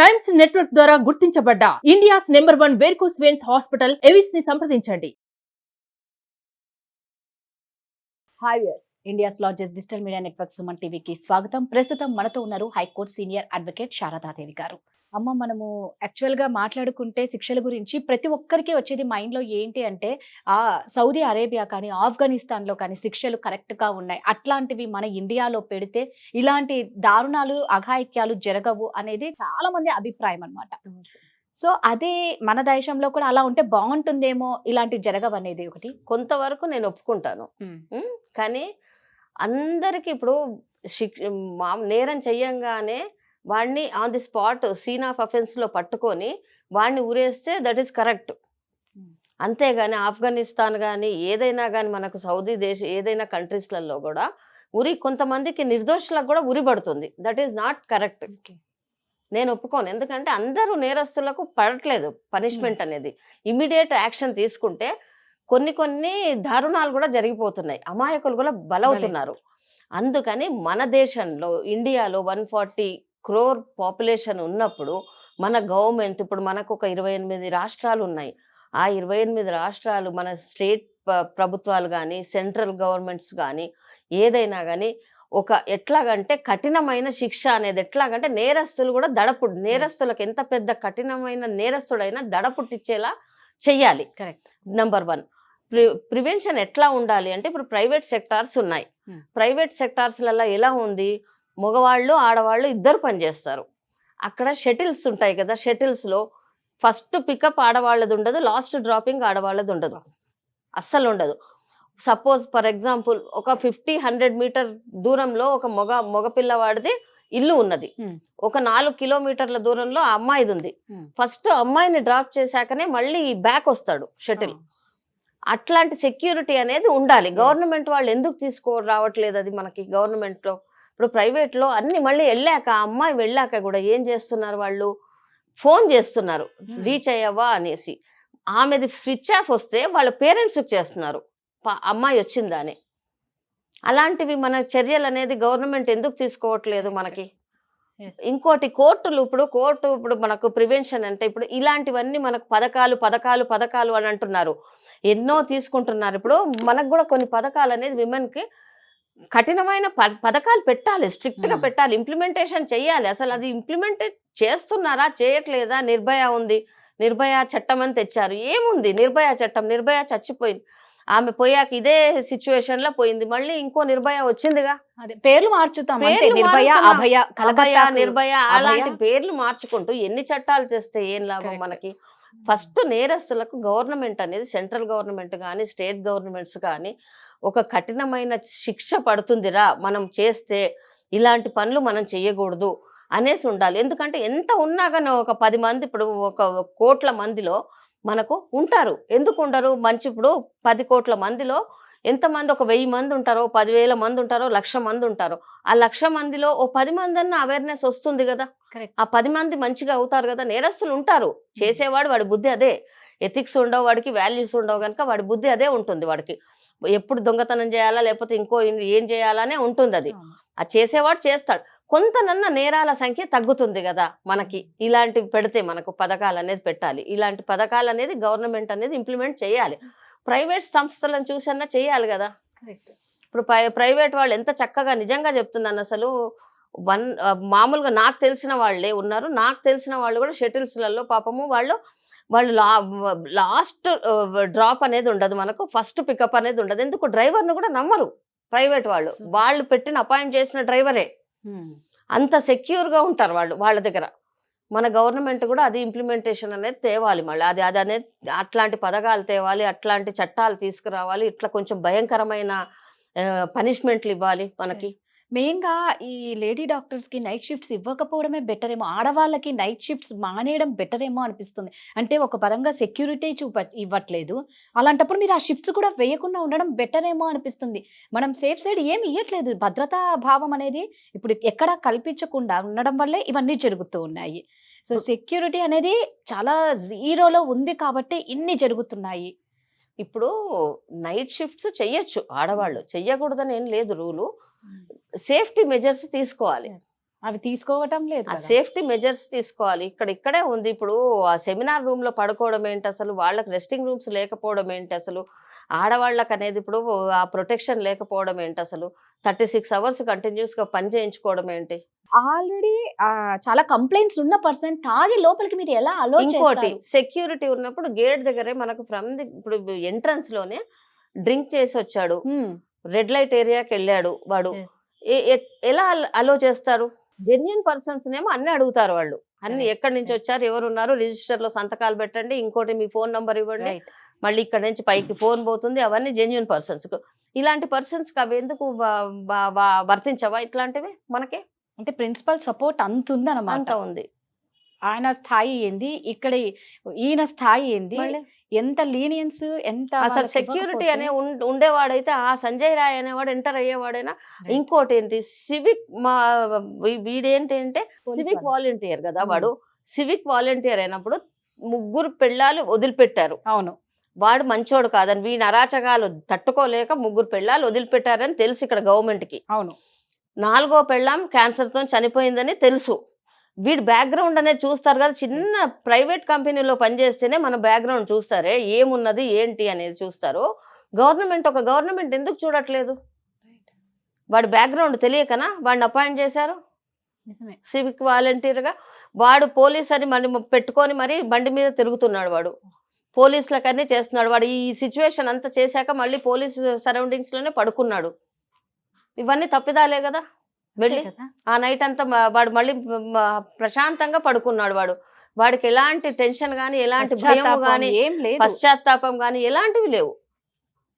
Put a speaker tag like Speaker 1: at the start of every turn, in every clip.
Speaker 1: Times Network ద్వారా గుర్తించబడ్డ India's number 1 varicose veins hospital Avis ని సంప్రదించండి.
Speaker 2: Hi viewers, India's largest digital media network Suman టీవీకి స్వాగతం. ప్రస్తుతం మనతో ఉన్నారు హైకోర్టు సీనియర్ అడ్వకేట్ శారదాదేవి గారు. అమ్మ, మనము యాక్చువల్గా మాట్లాడుకుంటే శిక్షల గురించి ప్రతి ఒక్కరికి వచ్చేది మైండ్లో ఏంటి అంటే సౌదీ అరేబియా కానీ ఆఫ్ఘనిస్తాన్లో కానీ శిక్షలు కరెక్ట్గా ఉన్నాయి, అట్లాంటివి మన ఇండియాలో పెడితే ఇలాంటి దారుణాలు అఘాయిత్యాలు జరగవు అనేది చాలా మంది అభిప్రాయం అన్నమాట. సో అదే మన దేశంలో కూడా అలా ఉంటే బాగుంటుందేమో, ఇలాంటి జరగవనేది ఒకటి.
Speaker 3: కొంతవరకు నేను ఒప్పుకుంటాను. కానీ అందరికి ఇప్పుడు నేరం చెయ్యంగానే వాడిని on the spot scene of offence లో పట్టుకొని వాడిని ఉరేస్తే దట్ ఈస్ కరెక్ట్. అంతేగాని ఆఫ్ఘనిస్తాన్ కానీ ఏదైనా కానీ మనకు సౌదీ దేశం ఏదైనా కంట్రీస్లలో కూడా కొంతమందికి నిర్దోషులకు కూడా ఉరి పడుతుంది. That is not correct. నేను ఒప్పుకోను. ఎందుకంటే అందరూ నేరస్తులకు పడట్లేదు పనిష్మెంట్ అనేది. ఇమ్మీడియట్ యాక్షన్ తీసుకుంటే కొన్ని దారుణాలు కూడా జరిగిపోతున్నాయి, అమాయకులు కూడా బలవుతున్నారు. అందుకని మన దేశంలో ఇండియాలో 140 crore పాపులేషన్ ఉన్నప్పుడు మన గవర్నమెంట్ ఇప్పుడు మనకు ఒక 28 రాష్ట్రాలు ఉన్నాయి. ఆ 28 రాష్ట్రాలు మన స్టేట్ ప్రభుత్వాలు కానీ సెంట్రల్ గవర్నమెంట్స్ కానీ ఏదైనా కానీ ఎట్లాగంటే కఠినమైన శిక్ష అనేది ఎట్లాగంటే నేరస్తులు కూడా నేరస్తులకు ఎంత పెద్ద కఠినమైన నేరస్తుడైనా దడపుట్టించేలా చెయ్యాలి.
Speaker 2: కరెక్ట్.
Speaker 3: నంబర్ 1. ప్రివెన్షన్ ఎట్లా ఉండాలి అంటే ఇప్పుడు ప్రైవేట్ సెక్టార్స్ ఉన్నాయి. ప్రైవేట్ సెక్టార్స్లలో ఎలా ఉంది, మగవాళ్ళు ఆడవాళ్ళు ఇద్దరు పనిచేస్తారు. అక్కడ షటిల్స్ ఉంటాయి కదా, షటిల్స్లో ఫస్ట్ పికప్ ఆడవాళ్ళది ఉండదు, లాస్ట్ డ్రాపింగ్ ఆడవాళ్ళది ఉండదు, అస్సలు ఉండదు. సపోజ్ ఫర్ ఎగ్జాంపుల్ ఒక 50-100 మీటర్ దూరంలో ఒక మగ పిల్లవాడిది ఇల్లు ఉన్నది, ఒక 4 కిలోమీటర్ల దూరంలో ఆ అమ్మాయిది ఉంది. ఫస్ట్ అమ్మాయిని డ్రాప్ చేశాకనే మళ్ళీ బ్యాక్ వస్తాడు షటిల్. అట్లాంటి సెక్యూరిటీ అనేది ఉండాలి. గవర్నమెంట్ వాళ్ళు ఎందుకు రావట్లేదు అది మనకి గవర్నమెంట్ లో. ఇప్పుడు ప్రైవేట్ లో అన్ని మళ్ళీ వెళ్ళాక ఆ అమ్మాయి వెళ్ళాక కూడా ఏం చేస్తున్నారు, వాళ్ళు ఫోన్ చేస్తున్నారు రీచ్ అయ్యావా అనేసి. ఆమెది స్విచ్ ఆఫ్ వస్తే వాళ్ళ పేరెంట్స్కి చేస్తున్నారు అమ్మాయి వచ్చిందా అని. అలాంటివి మన చర్యలు అనేది గవర్నమెంట్ ఎందుకు తీసుకోవట్లేదు మనకి. ఇంకోటి కోర్టు ఇప్పుడు మనకు ప్రివెన్షన్ అంటే ఇప్పుడు ఇలాంటివన్నీ మనకు పథకాలు అని అంటున్నారు, ఎన్నో తీసుకుంటున్నారు. ఇప్పుడు మనకు కూడా కొన్ని పథకాలు అనేది విమెన్కి కఠినమైన పథకాలు పెట్టాలి, స్ట్రిక్ట్ గా పెట్టాలి, ఇంప్లిమెంటేషన్ చెయ్యాలి. అసలు అది ఇంప్లిమెంట్ చేస్తున్నారా చేయట్లేదా. నిర్భయ ఉంది, నిర్భయ చట్టం అని తెచ్చారు, ఏముంది నిర్భయ చట్టం, నిర్భయ చచ్చిపోయింది, ఆమె పోయాక ఇదే సిచ్యువేషన్ లో పోయింది, మళ్ళీ ఇంకో నిర్భయ వచ్చిందిగా.
Speaker 2: అదే పేర్లు మార్చుతాం,
Speaker 3: నిర్భయ అలాంటి పేర్లు మార్చుకుంటూ ఎన్ని చట్టాలు చేస్తే ఏం లాభం మనకి. ఫస్ట్ నేరస్తులకు గవర్నమెంట్ అనేది సెంట్రల్ గవర్నమెంట్ కానీ స్టేట్ గవర్నమెంట్స్ కానీ ఒక కఠినమైన శిక్ష పడుతుందిరా మనం చేస్తే, ఇలాంటి పనులు మనం చేయకూడదు అనేసి ఉండాలి. ఎందుకంటే ఎంత ఉన్నా కానీ ఒక 10 మంది ఇప్పుడు 1 కోట్ల మందిలో మనకు ఉంటారు, ఎందుకు ఉండరు మంచి. ఇప్పుడు 10 కోట్ల మందిలో ఎంతమంది, ఒక 1000 మంది ఉంటారో, 10,000 మంది ఉంటారో, 1,00,000 మంది ఉంటారో. ఆ 1,00,000 మందిలో ఓ 10 మంది అన్న అవేర్నెస్ వస్తుంది కదా. ఆ 10 మంది మంచిగా అవుతారు కదా. నేరస్తులు ఉంటారు, చేసేవాడు వాడి బుద్ధి అదే, ఎథిక్స్ ఉండవు వాడికి, వాల్యూస్ ఉండవు కనుక వాడి బుద్ధి అదే ఉంటుంది. వాడికి ఎప్పుడు దొంగతనం చేయాలా లేకపోతే ఇంకో ఏం చేయాలనే ఉంటుంది. అది చేసేవాడు చేస్తాడు. కొంతనన్న నేరాల సంఖ్య తగ్గుతుంది కదా మనకి. ఇలాంటివి పెడితే మనకు పథకాలు అనేది పెట్టాలి, ఇలాంటి పథకాలు అనేది గవర్నమెంట్ అనేది ఇంప్లిమెంట్ చేయాలి. ప్రైవేట్ సంస్థలను చూసన్నా చేయాలి కదా. ఇప్పుడు ప్రైవేట్ వాళ్ళు ఎంత చక్కగా, నిజంగా చెప్తున్నాను అసలు మామూలుగా నాకు తెలిసిన వాళ్ళే ఉన్నారు, నాకు తెలిసిన వాళ్ళు కూడా షటిల్స్లలో పాపము వాళ్ళు లాస్ట్ డ్రాప్ అనేది ఉండదు మనకు, ఫస్ట్ పికప్ అనేది ఉండదు. ఎందుకు, డ్రైవర్ను కూడా నమ్మరు ప్రైవేట్ వాళ్ళు పెట్టిన అపాయింట్ చేసిన డ్రైవరే, అంత సెక్యూర్గా ఉంటారు వాళ్ళ దగ్గర. మన గవర్నమెంట్ కూడా అది ఇంప్లిమెంటేషన్ అనేది తేవాలి, మళ్ళీ అది అనేది అట్లాంటి పథకాలు తేవాలి, అట్లాంటి చట్టాలు తీసుకురావాలి, ఇట్లా కొంచెం భయంకరమైన పనిష్మెంట్లు ఇవ్వాలి మనకి.
Speaker 2: మెయిన్గా ఈ లేడీ డాక్టర్స్కి నైట్ షిఫ్ట్స్ ఇవ్వకపోవడమే బెటర్ ఏమో, ఆడవాళ్ళకి నైట్ షిఫ్ట్స్ మానేయడం బెటర్ ఏమో అనిపిస్తుంది. అంటే ఒక పరంగా సెక్యూరిటీ ఇవ్వట్లేదు, అలాంటప్పుడు మీరు ఆ షిఫ్ట్స్ కూడా వేయకుండా ఉండడం బెటర్ ఏమో అనిపిస్తుంది. మనం సేఫ్ సైడ్ ఏమి ఇవ్వట్లేదు, భద్రతా భావం అనేది ఇప్పుడు ఎక్కడ కల్పించకుండా ఉండడం వల్లే ఇవన్నీ జరుగుతూ ఉన్నాయి. సో సెక్యూరిటీ అనేది చాలా జీరోలో ఉంది కాబట్టి ఇన్ని జరుగుతున్నాయి.
Speaker 3: ఇప్పుడు నైట్ షిఫ్ట్స్ చెయ్యొచ్చు ఆడవాళ్ళు, చెయ్యకూడదని ఏం లేదు రూలు. సేఫ్టీ మెజర్స్ తీసుకోవాలి.
Speaker 2: అవి తీసుకోవటం లేదు
Speaker 3: ఆ
Speaker 2: కదా.
Speaker 3: సేఫ్టీ మెజర్స్ తీసుకోవాలి. ఇక్కడే ఉంది. ఇప్పుడు ఆ సెమినార్ రూమ్ లో పడుకోవడం ఏంటి అసలు, వాళ్ళకి రెస్టింగ్ రూమ్స్ లేకపోవడం ఏంటి అసలు, ఆడవాళ్ళకి అనేది ఇప్పుడు ఆ ప్రొటెక్షన్ లేకపోవడం ఏంటి అసలు, 36 అవర్స్ కంటిన్యూస్ గా పని చేయించుకోవడం ఏంటి.
Speaker 2: ఆల్రెడీ చాలా కంప్లైంట్స్ ఉన్న పర్సన్ తాగి లోపలికి మీరు ఎలా అలో
Speaker 3: ఇంకోటి
Speaker 2: చేస్తారు?
Speaker 3: సెక్యూరిటీ ఉన్నప్పుడు గేట్ దగ్గరే మనకు ఫ్రమ్ ది ఇప్పుడు ఎంట్రన్స్ లోనే డ్రింక్ చేసి వచ్చాడు, రెడ్ లైట్ ఏరియాకి వెళ్ళాడు వాడు,
Speaker 2: Yes.
Speaker 3: ఎలా అలో చేస్తారు? జెన్యున్ పర్సన్స్ నేమో అన్ని అడుగుతారు వాళ్ళు, అన్ని
Speaker 2: Correct.
Speaker 3: ఎక్కడి నుంచి
Speaker 2: Yes.
Speaker 3: వచ్చారు, ఎవరు ఉన్నారు, రిజిస్టర్ లో సంతకాలు పెట్టండి, ఇంకోటి మీ ఫోన్ నంబర్ ఇవ్వండి,
Speaker 2: రైట్.
Speaker 3: మళ్ళీ ఇక్కడ నుంచి పైకి ఫోన్ పోతుంది, అవన్నీ జెన్యున్ పర్సన్స్ కు. ఇలాంటి పర్సన్స్ కి అవి ఎందుకు వర్తించవా ఇట్లాంటివి మనకి?
Speaker 2: అంటే ప్రిన్సిపల్ సపోర్ట్ అంత
Speaker 3: అంత
Speaker 2: ఉందన్నమాట.
Speaker 3: ఉంది.
Speaker 2: ఆయన స్థాయి ఏంది, ఇక్కడ ఈయన స్థాయి ఏంది,
Speaker 3: మళ్ళీ
Speaker 2: ఎంత లీనియన్స్, ఎంత
Speaker 3: అసలు
Speaker 2: వాళ్ళకి
Speaker 3: సెక్యూరిటీ
Speaker 2: ఇవ్వకపోతే-
Speaker 3: అనే ఉండేవాడైతే ఆ సంజయ్ రాయ్ అనేవాడు ఎంటర్ అయ్యేవాడైనా.
Speaker 2: Right.
Speaker 3: ఇంకోటి ఏంటి, సివిక్ వీడేంటి అంటే
Speaker 2: Police
Speaker 3: సివిక్
Speaker 2: వాళ్ళు.
Speaker 3: వాలంటీర్ కదా
Speaker 2: Hmm.
Speaker 3: వాడు. సివిక్ వాలంటీర్ అయినప్పుడు 3 పెళ్ళాలు వదిలిపెట్టారు.
Speaker 2: అవును.
Speaker 3: వాడు మంచోడు కాదని, వీని అరాచకాలు తట్టుకోలేక 3 పెళ్ళాలు వదిలిపెట్టారని తెలుసు ఇక్కడ గవర్నమెంట్ కి.
Speaker 2: అవును.
Speaker 3: 4వ పెళ్ళాం క్యాన్సర్ తో చనిపోయిందని తెలుసు. వీడి బ్యాక్గ్రౌండ్ అనేది చూస్తారు కదా, చిన్న ప్రైవేట్ కంపెనీలో పనిచేస్తేనే మన బ్యాక్గ్రౌండ్ చూస్తారే, ఏమున్నది ఏంటి అనేది చూస్తారు. ఒక గవర్నమెంట్ ఎందుకు చూడట్లేదు? వాడి బ్యాక్గ్రౌండ్ తెలియకనా వాడిని అపాయింట్ చేశారు
Speaker 2: నిజమే.
Speaker 3: సివిక్ వాలంటీర్గా. వాడు పోలీస్ అని మరి పెట్టుకొని మరి బండి మీద తిరుగుతున్నాడు, వాడు పోలీసులకన్నీ చేస్తున్నాడు. వాడు ఈ సిచ్యువేషన్ అంతా చేశాక మళ్ళీ పోలీస్ సరౌండింగ్స్ లోనే పడుకున్నాడు. ఇవన్నీ తప్పిదాలే కదా. వెళ్ళి
Speaker 2: అంతే కదా.
Speaker 3: ఆ నైట్ అంతా వాడు మళ్ళీ ప్రశాంతంగా పడుకున్నాడు. వాడికి ఎలాంటి టెన్షన్ గానీ, ఎలాంటి భయం
Speaker 2: పశ్చాత్తాపం
Speaker 3: గానీ,
Speaker 2: ఏం లేదు.
Speaker 3: పశ్చాత్తాపం గానీ ఎలాంటివి లేవు.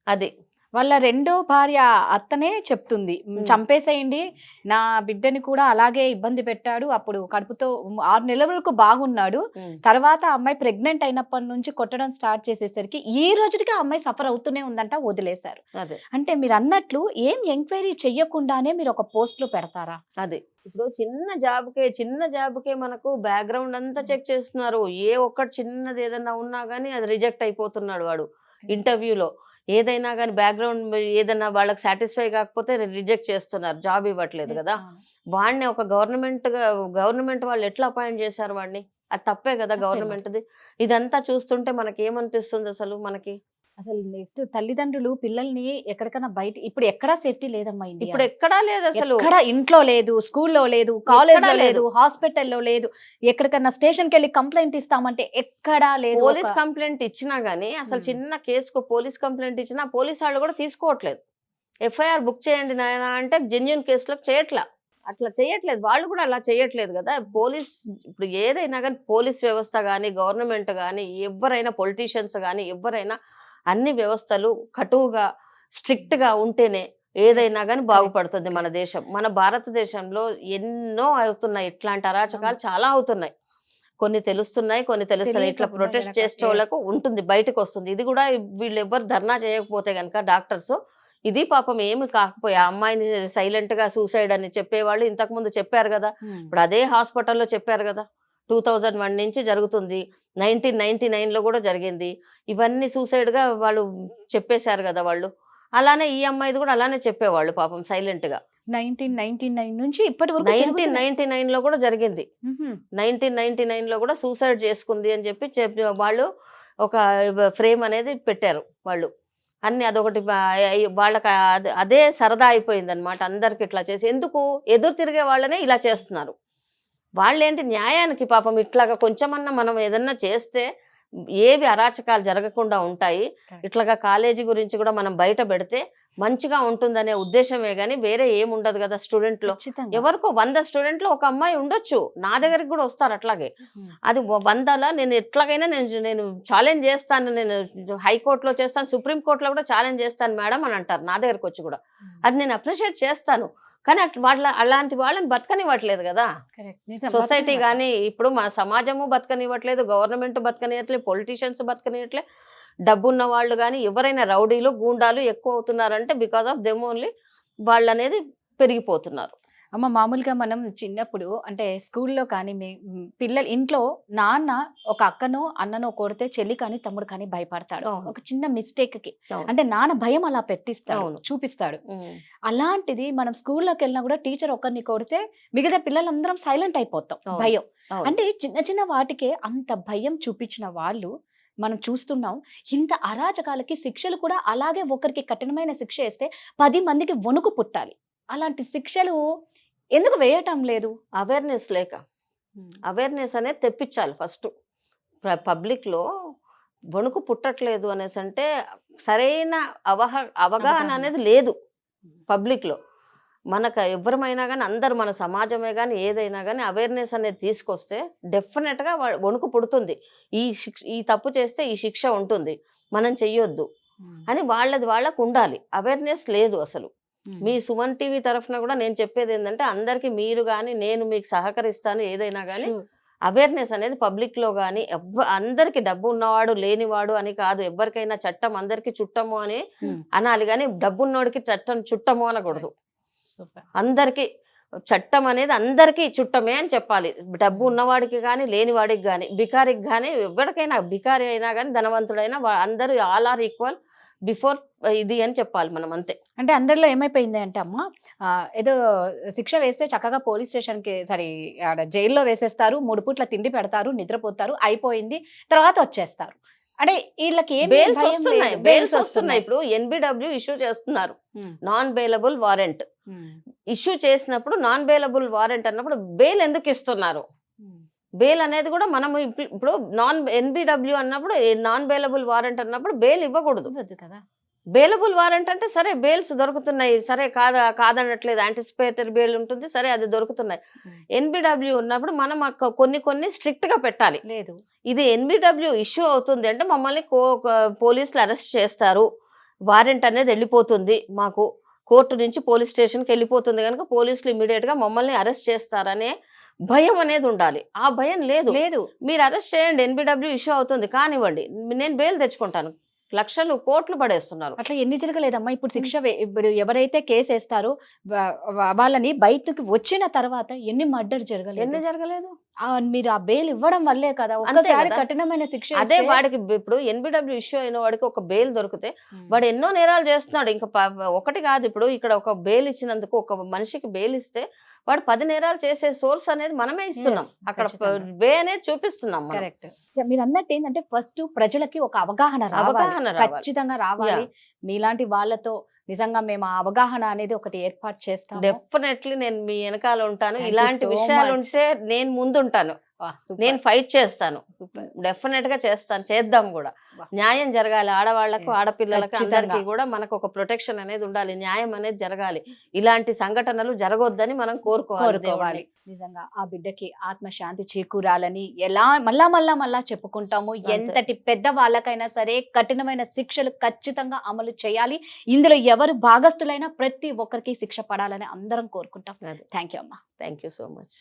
Speaker 3: అది
Speaker 2: వాళ్ళ రెండో భార్య అత్తనే చెప్తుంది, చంపేసేయండి, నా బిడ్డని కూడా అలాగే ఇబ్బంది పెట్టాడు, అప్పుడు కడుపుతో 6 నెలల వరకు బాగున్నాడు, తర్వాత అమ్మాయి ప్రెగ్నెంట్ అయినప్పటి నుంచి కొట్టడం స్టార్ట్ చేసేసరికి ఈ రోజుకి ఆ అమ్మాయి సఫర్ అవుతూనే ఉందంట, వదిలేశారు.
Speaker 3: అదే
Speaker 2: అంటే మీరు అన్నట్లు ఏం ఎంక్వైరీ చెయ్యకుండానే మీరు ఒక పోస్ట్ లో పెడతారా?
Speaker 3: అది ఇప్పుడు చిన్న జాబ్కే మనకు బ్యాక్గ్రౌండ్ అంతా చెక్ చేస్తున్నారు. ఏ ఒక్కటి చిన్నది ఏదైనా ఉన్నా గానీ అది రిజెక్ట్ అయిపోతున్నాడు వాడు ఇంటర్వ్యూలో. ఏదైనా కానీ బ్యాక్గ్రౌండ్ ఏదైనా వాళ్ళకి సాటిస్ఫై కాకపోతే రిజెక్ట్ చేస్తున్నారు, జాబ్ ఇవ్వట్లేదు కదా. వాడిని ఒక గవర్నమెంట్ వాళ్ళు ఎట్లా అపాయింట్ చేశారు వాడిని? అది తప్పే కదా గవర్నమెంట్ది. ఇదంతా చూస్తుంటే మనకి ఏమనిపిస్తుంది అసలు మనకి?
Speaker 2: అసలు నెక్స్ట్ తల్లిదండ్రులు పిల్లల్ని ఎక్కడికైనా బయట ఇప్పుడు ఎక్కడా సేఫ్టీ లేదమ్మా.
Speaker 3: ఇప్పుడు ఎక్కడా లేదు అసలు.
Speaker 2: ఎక్కడ ఇంట్లో లేదు, స్కూల్లో లేదు, కాలేజ్ లో
Speaker 3: ఎక్కడా
Speaker 2: లేదు, హాస్పిటల్లో లేదు, ఎక్కడికన్నా స్టేషన్ కి వెళ్ళి కంప్లైంట్ ఇస్తామంటే ఎక్కడా లేదు.
Speaker 3: పోలీస్ కంప్లైంట్ ఇచ్చినా గానీ అసలు చిన్న కేసుకు పోలీస్ కంప్లైంట్ ఇచ్చినా పోలీస్ వాళ్ళు కూడా తీసుకోవట్లేదు. ఎఫ్ఐఆర్ బుక్ చేయండి నాయన అంటే జెన్యున్ కేసులకు అట్లా చేయట్లేదు. వాళ్ళు కూడా అలా చేయట్లేదు కదా. ఇప్పుడు ఏదైనా కానీ పోలీస్ వ్యవస్థ కానీ, గవర్నమెంట్ కానీ, ఎవరైనా పొలిటీషియన్స్ కానీ, ఎవరైనా అన్ని వ్యవస్థలు కటువుగా స్ట్రిక్ట్ గా ఉంటేనే ఏదైనా కానీ బాగుపడుతుంది మన దేశం. మన భారతదేశంలో ఎన్నో అవుతున్నాయి, ఇట్లాంటి అరాచకాలు చాలా అవుతున్నాయి. కొన్ని తెలుస్తున్నాయి, కొన్ని తెలుస్తున్నాయి. ఇట్లా ప్రొటెస్ట్ చేసే వాళ్ళకు ఉంటుంది, బయటకు వస్తుంది. ఇది కూడా వీళ్ళు ఎవ్వరు ధర్నా చేయకపోతే కనుక డాక్టర్స్, ఇది పాపం ఏమి కాకపోయా అమ్మాయిని సైలెంట్ గా సూసైడ్ అని చెప్పేవాళ్ళు ఇంతకు ముందు చెప్పారు కదా. ఇప్పుడు అదే హాస్పిటల్లో చెప్పారు కదా. 2001 నుంచి జరుగుతుంది, 1999లో కూడా జరిగింది. ఇవన్నీ సూసైడ్ గా వాళ్ళు చెప్పేశారు కదా వాళ్ళు. అలానే ఈ అమ్మాయిది కూడా అలానే చెప్పేవాళ్ళు పాపం సైలెంట్ గా.
Speaker 2: 1999 నుంచి ఇప్పటి వరకు
Speaker 3: 1999లో కూడా జరిగింది. 1999లో కూడా సూసైడ్ చేసుకుంది అని చెప్పి వాళ్ళు ఒక ఫ్రేమ్ అనేది పెట్టారు వాళ్ళు. అన్ని అదొకటి వాళ్ళకి అదే సరదా అయిపోయింది అనమాట అందరికి. ఇట్లా చేసి ఎందుకు ఎదురు తిరిగే వాళ్ళనే ఇలా చేస్తున్నారు. వాళ్ళేంటి న్యాయానికి పాపం ఇట్లాగా కొంచెమన్నా మనం ఏదన్నా చేస్తే ఏవి అరాచకాలు జరగకుండా ఉంటాయి. ఇట్లాగా కాలేజీ గురించి కూడా మనం బయట పెడితే మంచిగా ఉంటుందనే ఉద్దేశమే గానీ వేరే ఏముండదు కదా. స్టూడెంట్ లో ఎవరికో 100 స్టూడెంట్లో ఒక అమ్మాయి ఉండొచ్చు, నా దగ్గరికి కూడా వస్తారు అట్లాగే. అది 100లా నేను ఎట్లాగైనా నేను ఛాలెంజ్ చేస్తాను, నేను హైకోర్టులో చేస్తాను, సుప్రీంకోర్టులో కూడా ఛాలెంజ్ చేస్తాను మేడం అని అంటారు నా దగ్గరకు వచ్చి కూడా. అది నేను అప్రిషియేట్ చేస్తాను. కానీ అలాంటి వాళ్ళని బతకనివ్వట్లేదు కదా సొసైటీ. కానీ ఇప్పుడు మా సమాజము బతకనివ్వట్లేదు, గవర్నమెంట్ బతకనివ్వట్లేదు, పొలిటీషియన్స్ బతకనివ్వట్లేదు. డబ్బున్న వాళ్ళు కానీ ఎవరైనా రౌడీలు గూండాలు ఎక్కువ అవుతున్నారంటే బికాస్ ఆఫ్ దెమ్ ఓన్లీ వాళ్ళు అనేది పెరిగిపోతున్నారు.
Speaker 2: అమ్మ మామూలుగా మనం చిన్నప్పుడు అంటే స్కూల్లో కానీ పిల్లలు ఇంట్లో నాన్న ఒక అక్కనో అన్ననో కొడితే చెల్లి కానీ తమ్ముడు కానీ భయపడతాడు
Speaker 3: అవును.
Speaker 2: ఒక చిన్న మిస్టేక్ కి.
Speaker 3: అవును.
Speaker 2: అంటే నాన్న భయం అలా పెట్టిస్తాడు,
Speaker 3: అవును.
Speaker 2: చూపిస్తాడు. అలాంటిది మనం స్కూల్లోకి వెళ్ళినా కూడా టీచర్ ఒకరిని కొడితే మిగతా పిల్లలందరం సైలెంట్ అయిపోతాం
Speaker 3: అవును.
Speaker 2: భయం.
Speaker 3: అవును.
Speaker 2: అంటే చిన్న చిన్న వాటికే అంత భయం చూపించిన వాళ్ళు మనం చూస్తున్నాం. ఇంత అరాచకాలకి శిక్షలు కూడా అలాగే ఒకరికి కఠినమైన శిక్ష వేస్తే 10 మందికి వణుకు పుట్టాలి. అలాంటి శిక్షలు ఎందుకు వేయటం లేదు?
Speaker 3: అవేర్నెస్ లేక, అవేర్నెస్ అనేది తెప్పించాలి ఫస్ట్. పబ్లిక్లో వణుకు పుట్టట్లేదు అనేసి అంటే సరైన అవగాహన అనేది లేదు పబ్లిక్లో. మనకు ఎవరమైనా కానీ అందరు మన సమాజమే కానీ ఏదైనా కానీ అవేర్నెస్ అనేది తీసుకొస్తే డెఫినెట్గా వణుకు పుడుతుంది. ఈ తప్పు చేస్తే ఈ శిక్ష ఉంటుంది, మనం చెయ్యొద్దు అని వాళ్ళకు ఉండాలి. అవేర్నెస్ లేదు అసలు. మీ సుమన్ టీవీ తరఫున కూడా నేను చెప్పేది ఏంటంటే అందరికి మీరు కానీ నేను మీకు సహకరిస్తాను. ఏదైనా కానీ అవేర్నెస్ అనేది పబ్లిక్లో కానీ అందరికి డబ్బు ఉన్నవాడు లేనివాడు అని కాదు, ఎవరికైనా చట్టం అందరికి చుట్టము అని అనాలి కానీ డబ్బున్నోడికి చట్టం చుట్టము అనకూడదు. అందరికి చట్టం అనేది అందరికీ చుట్టమే అని చెప్పాలి. డబ్బు ఉన్నవాడికి కానీ లేనివాడికి కానీ బికారికి కానీ ఎవరికైనా, బికారి అయినా కానీ ధనవంతుడైనా అందరూ ఆల్ ఆర్ ఈక్వల్ బిఫోర్ ఇది అని చెప్పాలి మనం, అంతే.
Speaker 2: అంటే అందరిలో ఏమైపోయింది అంటే అమ్మ ఏదో శిక్ష వేస్తే చక్కగా పోలీస్ స్టేషన్కి జైల్లో వేసేస్తారు, 3 పూట్ల తిండి పెడతారు, నిద్రపోతారు, అయిపోయింది, తర్వాత వచ్చేస్తారు. అంటే వీళ్ళకి
Speaker 3: బెయిల్స్ వస్తున్నాయి. ఇప్పుడు NBW ఇష్యూ చేస్తున్నారు, నాన్ బెయిలబుల్ వారెంట్ ఇష్యూ చేసినప్పుడు నాన్ బెయిలబుల్ వారెంట్ అన్నప్పుడు బెయిల్ ఎందుకు ఇస్తున్నారు? బెయిల్ అనేది కూడా మనము ఇప్పుడు NBW అన్నప్పుడు నాన్ బెయిలబుల్ వారెంట్ అన్నప్పుడు బెయిల్ ఇవ్వకూడదు కదా. బెయిలబుల్ వారెంట్ అంటే సరే బెయిల్స్ దొరుకుతున్నాయి, సరే కాదనట్లేదు, యాంటిసిపేటరీ బెయిల్ ఉంటుంది, సరే అది దొరుకుతున్నాయి. NBW ఉన్నప్పుడు మనం కొన్ని స్ట్రిక్ట్ గా పెట్టాలి. లేదు ఇది NBW ఇష్యూ అవుతుంది అంటే మమ్మల్ని పోలీసులు అరెస్ట్ చేస్తారు, వారెంట్ అనేది వెళ్ళిపోతుంది, మాకు కోర్టు నుంచి పోలీస్ స్టేషన్కి వెళ్ళిపోతుంది కనుక పోలీసులు ఇమీడియట్ గా మమ్మల్ని అరెస్ట్ చేస్తారనే భయం అనేది ఉండాలి. ఆ భయం లేదు. మీరు అరెస్ట్ చేయండి, NBW ఇష్యూ అవుతుంది కానివ్వండి, నేను బెయిల్ తెచ్చుకుంటాను. లక్షలు కోట్లు పడేస్తున్నారు.
Speaker 2: అట్లా ఎన్ని జరగలేదమ్మా. ఇప్పుడు శిక్ష ఇప్పుడు ఎవరైతే కేసు వేస్తారో వాళ్ళని బయటకు వచ్చిన తర్వాత ఎన్ని మర్డర్ జరగలేదు. మీరు ఆ బెయిల్ ఇవ్వడం వల్లే కదా ఒకసారి కఠినమైన శిక్ష.
Speaker 3: అదే వాడికి ఇప్పుడు NBW ఇష్యూ అయిన వాడికి ఒక బెయిల్ దొరికితే వాడు ఎన్నో నేరాలు చేస్తున్నాడు. ఇంకా ఒకటి కాదు, ఇప్పుడు ఇక్కడ ఒక బెయిల్ ఇచ్చినందుకు ఒక మనిషికి బెయిల్ ఇస్తే వాడు 10 నేరాలు చేసే సోర్స్ అనేది మనమే ఇస్తున్నాం, అక్కడ వే అనేది చూపిస్తున్నాం.
Speaker 2: కరెక్ట్. మీరు అన్నట్టు ఏంటంటే ఫస్ట్ ప్రజలకి ఒక అవగాహన ఖచ్చితంగా రావాలి. మీలాంటి వాళ్ళతో నిజంగా మేము ఆ అవగాహన అనేది ఒకటి ఏర్పాటు చేస్తాం.
Speaker 3: డెఫినెట్లీ నేను మీ వెనకాల ఉంటాను. ఇలాంటి విషయాలు ఉంటే నేను ముందుంటాను, నేను ఫైట్ చేస్తాను, డెఫినెట్ గా చేస్తాను, చేద్దాం కూడా. న్యాయం జరగాలి, ఆడవాళ్లకు ఆడపిల్లలకు అందరికీ కూడా మనకు ఒక ప్రొటెక్షన్ అనేది ఉండాలి, న్యాయం అనేది జరగాలి. ఇలాంటి సంఘటనలు జరగొద్దని మనం కోరుకోవాలి.
Speaker 2: నిజంగా ఆ బిడ్డకి ఆత్మశాంతి చేకూరాలని మళ్ళా చెప్పుకుంటాము. ఎంతటి పెద్ద వాళ్ళకైనా సరే కఠినమైన శిక్షలు ఖచ్చితంగా అమలు చేయాలి. ఇందులో ఎవరు భాగస్థులైనా ప్రతి ఒక్కరికి శిక్ష పడాలని అందరం కోరుకుంటాం. థ్యాంక్ యూ అమ్మా.
Speaker 3: Thank you so much.